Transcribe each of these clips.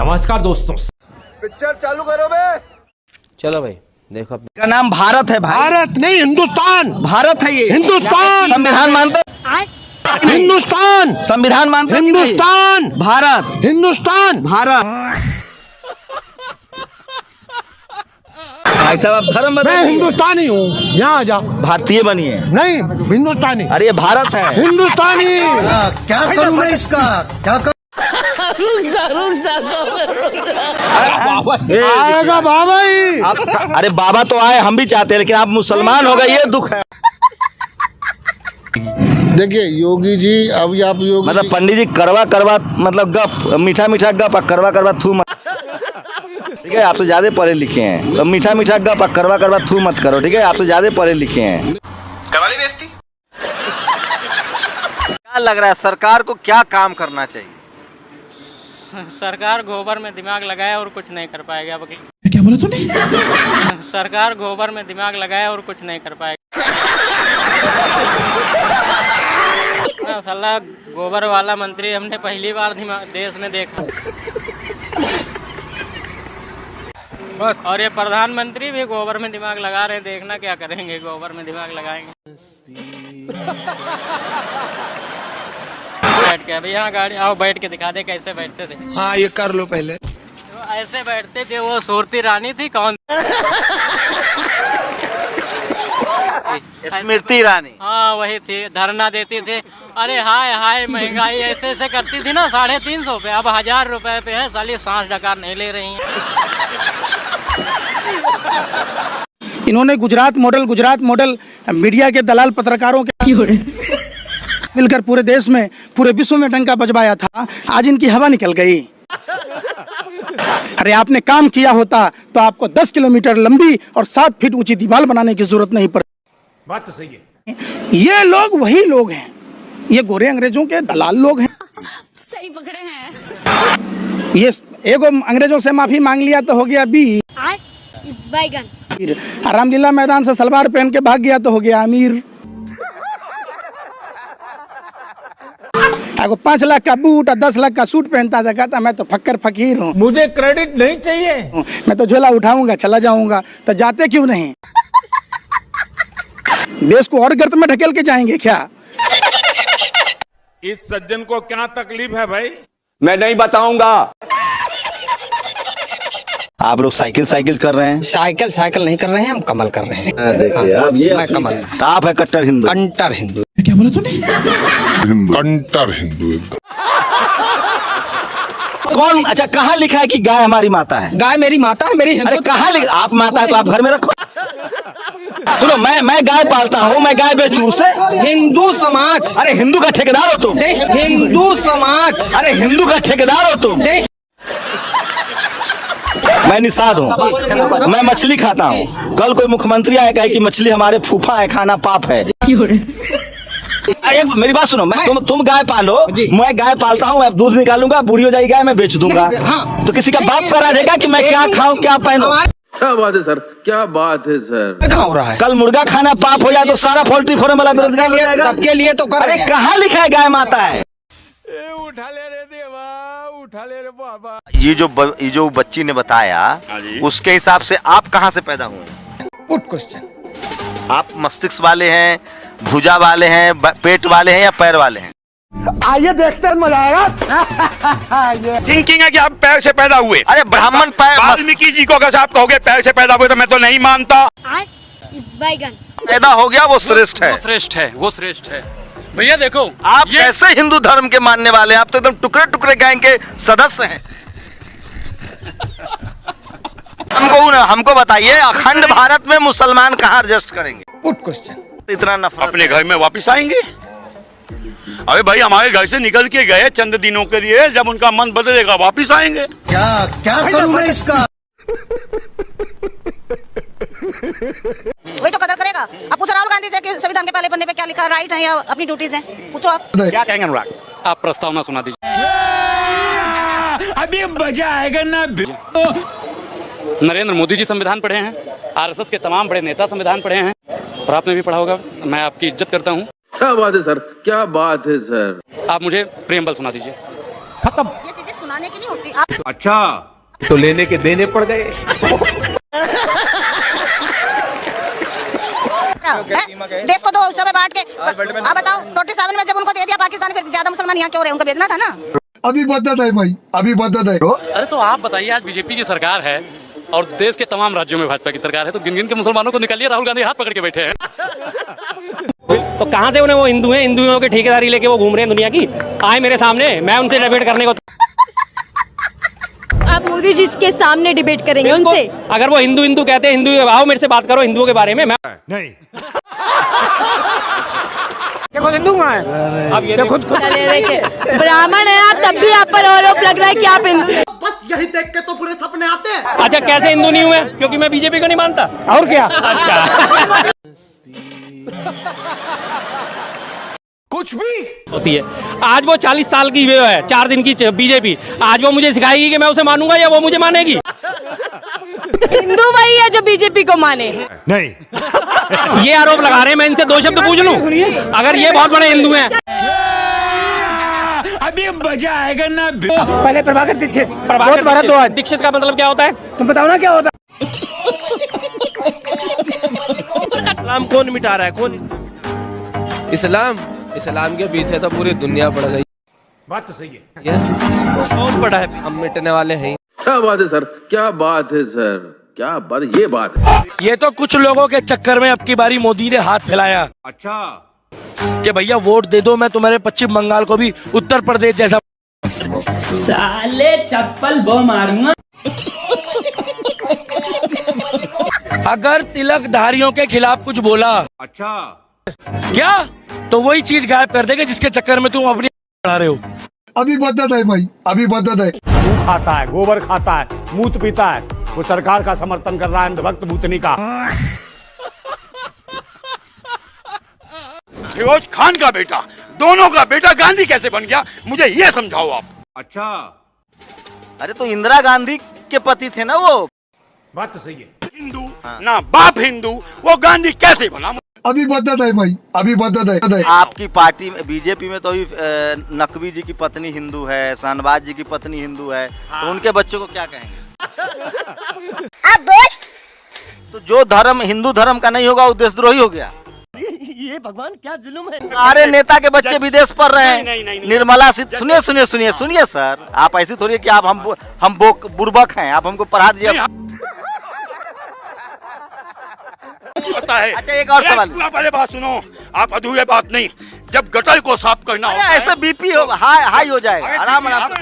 नमस्कार दोस्तों, पिक्चर चालू करो बे। चलो भाई देखो, का नाम भारत है भाई। भारत नहीं, हिंदुस्तान। भारत है ये। हिंदुस्तान। संविधान मानते? हिंदुस्तान। संविधान मानते? हिंदुस्तान। भारत। हिंदुस्तान। भारत। भाई साहब आप धर्म मैं बताइए। हिंदुस्तानी हूँ, यहाँ आ जा। भारतीय बनिए। नहीं, हिंदुस्तानी। अरे ये भारत है। हिंदुस्तानी। क्या करूँ मैं इसका? क्या करूँ? आएगा बाबा ही। अरे बाबा तो आए, हम भी चाहते हैं, लेकिन आप मुसलमान हो गए, ये दुख है। देखिए योगी जी, अब आप योगी मतलब पंडित जी करवा करवा मतलब गप, मीठा मीठा गप, करवा करवा थू मत। ठीक है, आपसे ज्यादा पढ़े लिखे हैं, तो मीठा मीठा गप, करवा करवा थू मत करो। ठीक है, आपसे ज्यादा पढ़े लिखे हैं। करवा ली बेइज्जती। क्या लग रहा है सरकार को क्या काम करना चाहिए? सरकार गोबर में दिमाग लगाए और कुछ नहीं कर पाएगा। अब क्या बोला तूने? सरकार गोबर में दिमाग लगाए और कुछ नहीं कर पाएगा। साला गोबर वाला मंत्री हमने पहली बार देश में देखा। बस। और ये प्रधानमंत्री भी गोबर में दिमाग लगा रहे हैं, देखना क्या करेंगे, गोबर में दिमाग लगाएंगे। बैठ के अभी यहाँ गाड़ी आओ, बैठ के दिखा दे कैसे बैठते थे। हाँ ये कर लो पहले। तो ऐसे बैठते थे, वो सूरती रानी थी कौन? स्मृति ईरानी। हाँ वही थी, धरना देती थी। अरे हाय हाय महंगाई ऐसे ऐसे करती थी ना, 350 पे, अब 1000 रुपए पे है। साली सांस डकार नहीं ले रही हैं। इन्होंने गुजरात मॉडल मीडिया के दलाल पत्रकारों के मिलकर पूरे देश में, पूरे विश्व में डंका बजवाया था। आज इनकी हवा निकल गई। अरे आपने काम किया होता तो आपको 10 किलोमीटर लंबी और 7 फीट ऊंची दीवार बनाने की जरूरत नहीं पड़ती। बात तो सही है। ये लोग वही लोग हैं, ये गोरे अंग्रेजों के दलाल लोग हैं। सही पकड़े हैं। ये एगो अंग्रेजों से माफी मांग लिया तो हो गया बैगन। रामलीला मैदान से सलवार पहन के भाग गया तो हो गया अमीर। अगर 5 लाख का बूट और 10 लाख का सूट पहनता था, कहता मैं तो फक्कर फकीर हूँ, मुझे क्रेडिट नहीं चाहिए, मैं तो झोला उठाऊंगा चला जाऊंगा। तो जाते क्यों नहीं? देश को और गर्त में ढकेल के जाएंगे क्या? इस सज्जन को क्या तकलीफ है भाई? मैं नहीं बताऊंगा। आप लोग साइकिल कर रहे हैं। साइकिल नहीं कर रहे हैं, हम कमल कर रहे हैं। देखिए अब ये मैं कमल। आप है कट्टर हिंदू। कंटर हिंदू। क्या बोला तूने? कंटर हिंदू। कौन? अच्छा, कहाँ लिखा है कि गाय हमारी माता है? गाय मेरी माता है, मेरी हिंदू। अरे कहाँ लिखा? आप माता है तो आप घर में रखो। सुनो, मैं गाय पालता हूँ, मैं गाय बेचूं उसे? हिंदू समाज। अरे हिंदू का ठेकेदार हो तुम? हिंदू समाज। अरे हिंदू का ठेकेदार हो तुम? मैं निषाद हूँ, मैं मछली खाता हूँ। कल कोई मुख्यमंत्री आएगा कि मछली हमारे फूफा है, खाना पाप है। अरे मेरी बात सुनो, मैं तुम गाय पालो, मैं गाय पालता हूँ, मैं दूध निकालूंगा, बूढ़ी हो जाएगी गाय, मैं बेच दूंगा। हाँ। तो किसी का बाप करा देगा कि मैं क्या खाऊं क्या पहनूं? क्या बात है सर, क्या बात है सर। क्या हो रहा है? कल मुर्गा खाना पाप हो जाए तो सारा पोल्ट्री फार्म वाला बेरोजगार हो जाएगा। सबके लिए तो कर। अरे कहाँ लिखा है गाय माता है? उठा ले रे देवा, उठा ले रे बाबा। ये जो बच्ची ने बताया, उसके हिसाब से आप कहाँ से पैदा हुए? Good question. आप मस्तिष्क वाले हैं, भुजा वाले हैं, पेट वाले हैं या पैर वाले हैं? आइए देखते हैं, मजा आएगा। थिंकिंग है कि आप पैर से पैदा हुए। अरे ब्राह्मण पैर, वाल्मीकि जी को अगर आप कहोगे पैर से पैदा हुए तो मैं तो नहीं मानता। बैगन। पैदा हो गया वो श्रेष्ठ है। वो श्रेष्ठ है भैया। देखो आप कैसे हिंदू धर्म के मानने वाले हैं? आप तो एकदम टुकड़े टुकड़े गैंग के सदस्य हैं। हमको बताइए, अखंड भारत में मुसलमान कहाँ एडजस्ट करेंगे? Good question. इतना नफरत अपने घर में वापिस आएंगे। अरे भाई हमारे घर से निकल के गए चंद दिनों के लिए, जब उनका मन बदलेगा वापिस आएंगे। क्या करूँ मैं इसका? वही तो कदर करेगा। आप पूछो राहुल गांधी से कि संविधान के पहले पन्ने पे क्या लिखा है, राइट है या अपनी ड्यूटीज हैं? पूछो आप। क्या कहेंगे अनुराग? आप प्रस्तावना सुना दीजिए। अभी मजा आएगा ना। नरेंद्र मोदी जी संविधान पढ़े हैं, आरएसएस के तमाम बड़े नेता संविधान पढ़े हैं, और आपने भी पढ़ा होगा। मैं आपकी इज्जत करता हूँ। क्या बात है सर, क्या बात है सर। आप मुझे प्रेमबल सुना दीजिए। खत्म। ये चीजें सुनाने की नहीं होती। आप अच्छा तो लेने के देने पड़ गए। देश को दो हिस्सों में बांट के आप बताओ 47 में जब उनको दे दिया पाकिस्तान, फिर ज्यादा मुसलमान यहाँ क्यों रहे? उनको भेजना था ना। अभी बदत है भाई, अभी बदत है। अरे तो आप बताइए, आज बीजेपी की सरकार है और देश के तमाम राज्यों में भाजपा की सरकार है, तो गिन गिन के मुसलमानों को निकालिए, राहुल गांधी हाथ पकड़ के बैठे हैं। तो कहाँ से उन्हें वो हिंदू हैं, हिंदुओं की ठेकेदारी लेके वो घूम रहे हैं दुनिया की? आए मेरे सामने, मैं उनसे डिबेट करने को। आप मोदी जी के सामने डिबेट करेंगे उनसे? अगर वो हिंदू हिंदू कहते हैं, हिंदू आओ मेरे से बात करो हिंदुओं के बारे में। मैं नहीं खुद हिंदू है, अब ये खुद ब्राह्मण है आप, तब भी आप पर आरोप लग रहा है कि आप हिंदू हैं। बस यही देख के तो पूरे सपने आते हैं। अच्छा कैसे हिंदू नहीं हुए? क्योंकि मैं बीजेपी को नहीं मानता, और क्या? अच्छा कुछ भी होती है। आज वो 40 साल की वो है, 4 दिन की बीजेपी, आज वो मुझे सिखाएगी कि मैं उसे मानूंगा या वो मुझे मानेगी? हिंदू वही है जो बीजेपी को माने। नहीं ये आरोप लगा रहे हैं, मैं इनसे 2 शब्द पूछ लूं, अगर ये बहुत बड़े हिंदू हैं। अभी मजा आएगा ना। पहले प्रभाकर दीक्षित का मतलब क्या होता है? तुम बताओ ना क्या होता है? इस्लाम कौन मिटा रहा है? कौन इस्लाम के पीछे तो पूरी दुनिया पड़ गई। बात तो सही है। कौन पड़ा है? हम मिटने वाले हैं। क्या बात है सर, क्या बात है सर, क्या बात, ये बात है। ये तो कुछ लोगों के चक्कर में अब की बारी मोदी ने हाथ फैलाया अच्छा कि भैया वोट दे दो, मैं तुम्हारे पश्चिम बंगाल को भी उत्तर प्रदेश जैसा साले चप्पल वो मारूंगा। अगर तिलकधारियों के खिलाफ कुछ बोला अच्छा क्या, तो वही चीज गायब कर देगा जिसके चक्कर में तुम अपनी बढ़ा रहे हो। अभी बदत है भाई, अभी बदत है। मुंह खाता है, गोबर खाता है, मूत पीता है, वो सरकार का समर्थन कर रहा है, अंधभक्त भूतनी का। फिरोज खान का बेटा, दोनों का बेटा गांधी कैसे बन गया, मुझे ये समझाओ आप। अच्छा अरे तो इंदिरा गांधी के पति थे ना वो। बात तो सही है। हिंदू ना बाप हिंदू, वो गांधी कैसे बना? अभी बदत है भाई, अभी बदत है। आपकी पार्टी में बीजेपी में तो अभी नकवी जी की पत्नी हिंदू है, शाहनवाज जी की पत्नी हिंदू है, तो उनके बच्चों को क्या कहेंगे? आप बोल। तो जो धर्म हिंदू धर्म का नहीं होगा वो देशद्रोही हो गया। ये भगवान क्या जुल्म है। हमारे नेता के बच्चे विदेश पढ़ रहे हैं। निर्मला सुनिए सुनिए सुनिए सुनिए सर, आप ऐसी थोड़ी है कि आप हम बुर्बक हैं, आप हमको पढ़ा दीजिए। पता है। अच्छा एक और सवाल, पहले बात सुनो, आप अधूरे बात नहीं, जब गटर को साफ करना होता है, ऐसे बीपी हाई हो जाएगा, आराम आराम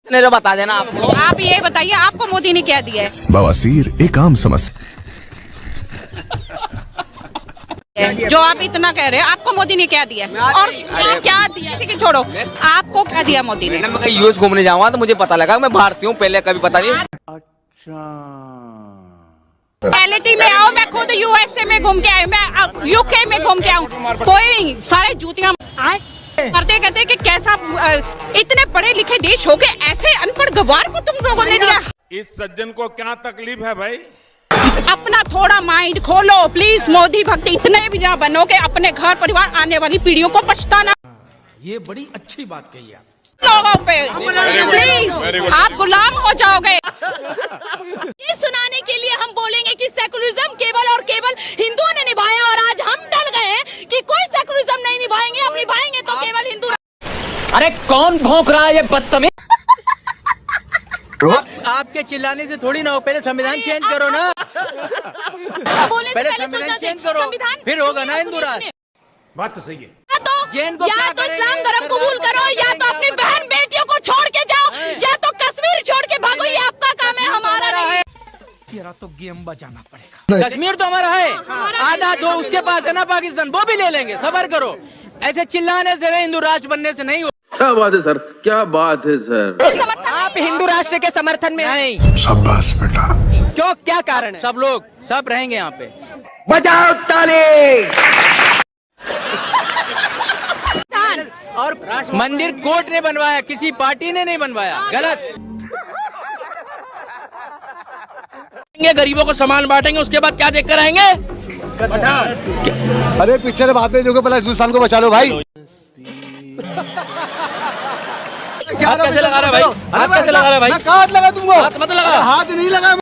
ने जो बता देना आपको। आप ये बताइए आपको मोदी ने क्या दिया है? बवासीर एक आम समस्या। जो आप इतना कह रहे हैं, आपको मोदी ने क्या दिया और क्या दिया? ठीक है छोड़ो, आपको क्या दिया मोदी ने? मैं यूएस घूमने जाऊंगा तो मुझे पता लगा मैं भारतीय हूँ, पहले कभी पता नहीं। रियलिटी में आओ, मैं खुद यूएसए में घूम के आई, मैं यूके में घूम के आऊँ, कोई सारे जूतियाँ करते कहते कि कैसा इतने पढ़े लिखे देश हो गए, ऐसे अनपढ़ गवार को तुम लोगों ने दिया। इस सज्जन को क्या तकलीफ है भाई? अपना थोड़ा माइंड खोलो प्लीज। मोदी भक्त इतने भी ना बनोगे, अपने घर परिवार आने वाली पीढ़ियों को पछताना। ये बड़ी अच्छी बात कही आप लोगों पे प्लीज, आप गुलाम हो जाओगे। ये सुनाने के लिए हम बोलेंगे कि सेकुलरिज्म केवल और केवल हिंदुओं ने निभाया, और आज हम डल गए हैं कि कोई सेकुलरिज्म नहीं निभाएंगे, अब निभाएंगे तो केवल हिंदू। अरे कौन भौंक रहा है ये बदतमीज? आपके चिल्लाने से थोड़ी ना हो, पहले संविधान चेंज करो ना, पहले संविधान चेंज करो, फिर होगा ना हिंदू राज। बात तो सही है। या तो इस्लाम धर्म कबूल करो, या तो अपनी बहन बेटियों को छोड़ के जाओ, या तो कश्मीर छोड़ के भागो। ये आपका काम है, हमारा नहीं। तेरा तो गेम बजाना पड़ेगा। कश्मीर तो हमारा है, आधा दो उसके पास है ना पाकिस्तान, वो भी ले लेंगे, सबर करो। ऐसे चिल्लाने से हिंदू राष्ट्र बनने से नहीं हो। क्या बात है सर, क्या बात है सर। आप हिंदू राष्ट्र के समर्थन में नहीं? शाबाश बेटा। क्यों, क्या कारण है? सब लोग सब रहेंगे यहाँ पे। बजाओ ताली। और मंदिर कोर्ट ने बनवाया, किसी पार्टी ने नहीं बनवाया, गलत। गरीबों को सामान बांटेंगे, उसके बाद क्या देख कर आएंगे? अरे पीछे बात नहीं, देखो पहले हिंदुस्तान को बचा लो भाई। हाथ कैसे लगा रहा है भाई? हाथ कैसे लगा रहा है भाई? मैं हाथ लगा दूंगा। हाथ मत लगा। हाथ नहीं लगा।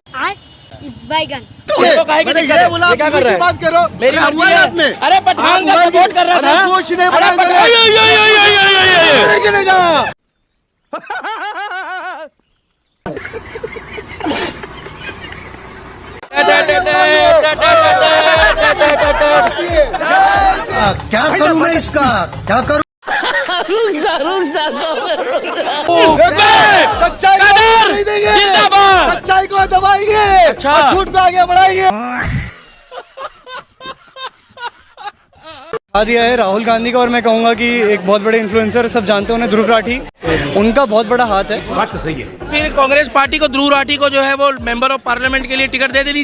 बैगन इसको काहे की दिक्कत है? ये क्या कर रहा है? बात करो मेरी हुआ मर्जी है है। आपने। अरे पठान का सपोर्ट कर रहा था। कुछ नहीं अरे पठान पठान- के ले जा। क्या करूं मैं इसका? क्या करूं? सच्चाई को नहीं देंगे। जिंदाबाद। सच्चाई को दबाएंगे। अच्छा। और झूठ को आगे बढ़ाएंगे। दिया है राहुल गांधी का, और मैं कहूंगा कि एक बहुत बड़े इन्फ्लुएंसर, सब जानते हो उन्हें, ध्रुव राठी, उनका बहुत बड़ा हाथ है। बात तो सही है। फिर कांग्रेस पार्टी को ध्रुव राठी को जो है वो मेंबर ऑफ पार्लियामेंट के लिए टिकट दे देनी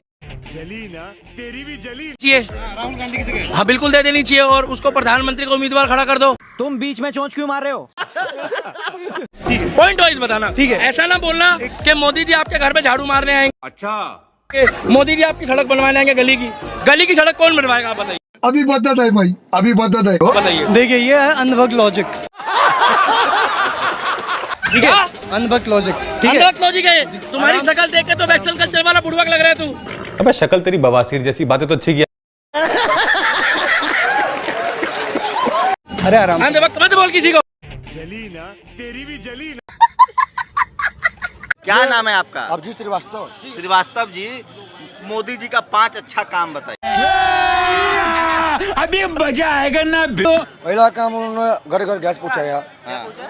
चाहिए। राहुल गांधी की जगह हाँ बिल्कुल दे देनी चाहिए, और उसको प्रधानमंत्री को उम्मीदवार खड़ा कर दो। तुम बीच में चोंच क्यों मार रहे हो? पॉइंट वाइज बताना, ठीक है? ऐसा ना बोलना कि मोदी जी आपके घर पे झाड़ू मारने आएंगे। अच्छा। मोदी जी आपकी सड़क बनवाने आएंगे, गली की सड़क कौन बनवाएगा आप बताइए? अभी बदत है भाई, अभी बदत है। बताइए। देखिए ये है अंधभक्त लॉजिक, ठीक है? अंधभक्त लॉजिक, ठीक है? अंधभक्त लॉजिक है। तुम्हारी शक्ल देख के तो वेस्टर्न कल्चर वाला बुड़बक लग रहा है तू। अबे शक्ल तेरी बवासीर जैसी, बातें तो अच्छी किया। अरे आराम से। अंधभक्त मत बोल किसी को। क्या नाम है आपका? अभिजीत श्रीवास्तव। श्रीवास्तव जी, मोदी जी का 5 अच्छा काम बताइए। अभी मजा आएगा ना। पहला काम उन्होंने घर घर गैस पहुँचाया।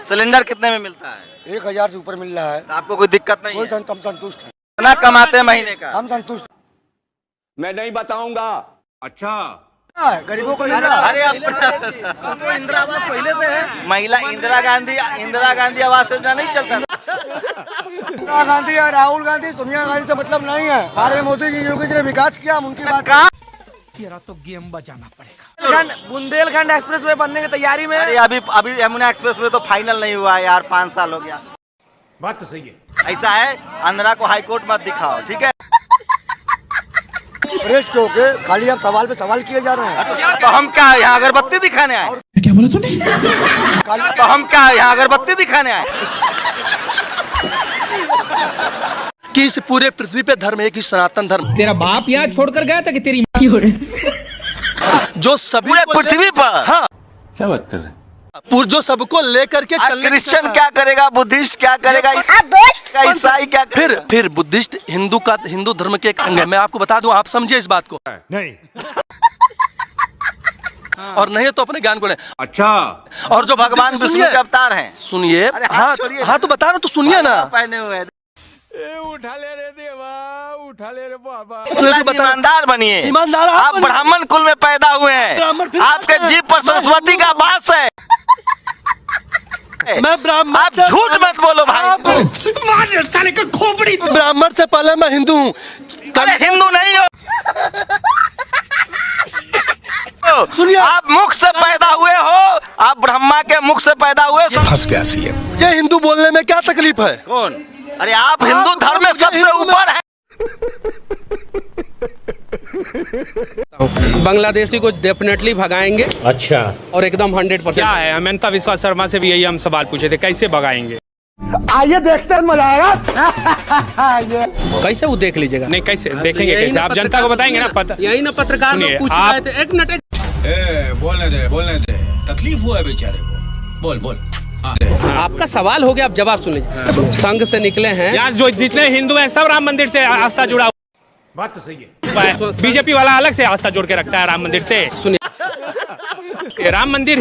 सिलेंडर कितने में मिलता है? 1000 से ऊपर मिल रहा है। तो आपको कोई दिक्कत नहीं है? हम संतुष्ट हैं। कितना कमाते हैं महीने का? हम संतुष्ट मैं नहीं बताऊंगा। हैं। गरीबों को मिल रहा है। अरे अब तो इंदिरा आवास पहले से है। महिला इंदिरा गांधी आवास योजना नहीं चलता? इंदिरा गांधी या राहुल गांधी, सोनिया गांधी से मतलब नहीं है। हमारे मोदी जी, योगी जी ने विकास किया, हम उनकी बात। तो गेम बजाना पड़ेगा। बुंदेलखंड एक्सप्रेस वे बनने की तैयारी में। अरे अभी यमुना एक्सप्रेस वे तो फाइनल नहीं हुआ है यार, 5 साल हो गया। बात तो सही है। ऐसा है, आंध्रा को हाई कोर्ट मत दिखाओ, ठीक है? प्रेस के होके खाली आप सवाल पे सवाल किए जा रहे हैं। तो हम क्या यहाँ अगरबत्ती दिखाने आए? क्या बोला तूने? तो हम क्या यहाँ अगरबत्ती दिखाने आए? कि इस पूरे पृथ्वी पे धर्म एक ही सनातन धर्म। तेरा बाप यहाँ छोड़कर गया था कि तेरी जो सभी पूरे पृथ्वी पर। हाँ, क्या बात कर रहे हैं? जो सबको लेकर के चलने। क्रिश्चियन क्या करेगा, बुद्धिस्ट क्या करेगा, ईसाई क्या करेगा? फिर बुद्धिस्ट हिंदू धर्म के एक अंग है। मैं आपको बता दूं, आप समझिए इस बात को। नहीं। और नहीं तो अपने ज्ञान को ले। अच्छा। और जो भगवान विष्णु के अवतार हैं। सुनिए। अरे हाँ तो बता रहा तो सुनिए ना। पहने हुए हैं। उठा ले रे देवा, उठा ले रे बाबा। ईमानदार बनिए। ईमानदार आप ब्राह्मण कुल में पैदा हुए हैं। आपके जीभ पर सरस्वती का वास है। मैं ब्राह्मण। आप झूठ मत बोलो भाई। साले का खोपड़ी। ब्राह्मण से पहले मैं हिंदू हूँ। अरे हिंदू नहीं हो। सुनिए, आप मुख से पैदा हुए हो, आप ब्रह्मा के मुख से पैदा हुए। फंस गया सीएम। ये हिंदू बोलने में क्या तकलीफ है? कौन? अरे आप हिंदू धर्म में सबसे ऊपर हैं। बांग्लादेशी को डेफिनेटली भगाएंगे। अच्छा। और एकदम 100%। क्या है, अमंता विश्वास शर्मा से भी यही हम सवाल पूछे थे, कैसे भगाएंगे? आइए देखते हैं, मजा आएगा। कैसे वो देख लीजिएगा? नहीं कैसे देखेंगे, कैसे आप जनता को बताएंगे ना? पता यही ना पत्रकार लोग पूछ रहे थे। एक मिनट। बोलने दे। तकलीफ हुआ है बेचारे को। बोल। आपका सवाल हो गया, आप जवाब सुन लीजिए। संघ से निकले हैं। यहाँ जो जितने हिंदू हैं सब राम मंदिर से आस्था जुड़ा बात तो सही है। बीजेपी वाला अलग से आस्था जोड़ के रखता है राम मंदिर से। सुनिए, राम मंदिर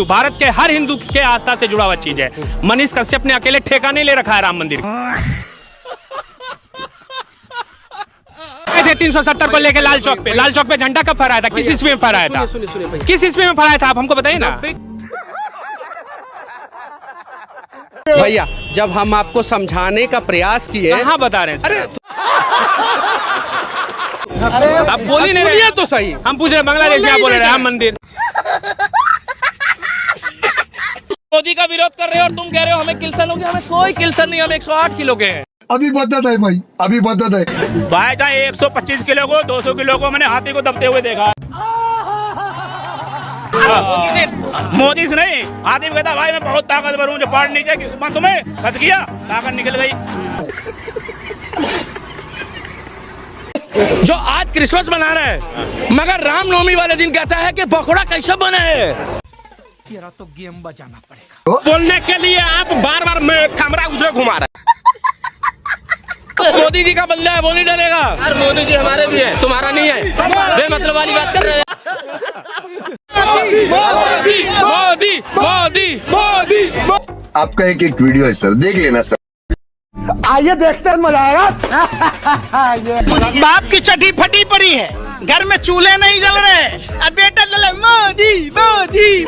भारत के हर हिंदू के आस्था से जुड़ा हुआ चीज है। मनीष कश्यप ने अकेले ठेका नहीं ले रखा है राम मंदिर। 370 को लेके लाल चौक पे झंडा कब फहराया था? किस ईस्वी में फहराया था? किस ईस्वी में फहराया था? आप हमको बताइए ना भैया। जब हम आपको समझाने का प्रयास किए। कहाँ बता रहे हैं? अरे आप बोल ही नहीं रहे तो सही। हम पूछ रहे बांग्लादेश, आप बोल रहे राम मंदिर। मोदी का विरोध कर रहे हो और तुम कह रहे हो हमें किल्सन हो गया। हमें कोई किल्सन नहीं, हम 108 किलो के हैं। अभी बदत है भाई, अभी बदत है। भाई चाहे 125 किलो को 200 किलो को मैंने हाथी को दबते हुए देखा। मोदी से नहीं, आदमी कहता भाई मैं बहुत ताकतवर हूँ, जो पढ़ नहीं चाहिए तुम्हें खत किया, ताकत निकल गई। जो आज क्रिसमस मना रहे हैं, मगर रामनवमी वाले दिन कहता है कि पकौड़ा कैसे बने है। तेरा तो गेम बजाना पड़ेगा। बोलने के लिए आप बार बार कैमरा उधर घुमा रहे। मोदी जी का बंदा है, वो नहीं डरेगा। यार मोदी जी हमारे भी है, तुम्हारा नहीं है। बेमतलब वाली बात कर रहे हैं। मोदी मोदी मोदी मोदी। आपका एक वीडियो है सर, देख लेना सर। आइए देखते हैं, मजा आएगा। बाप की चटी फटी पड़ी है, घर में चूल्हे नहीं जल रहे, अब बेटा जले मोदी मोदी।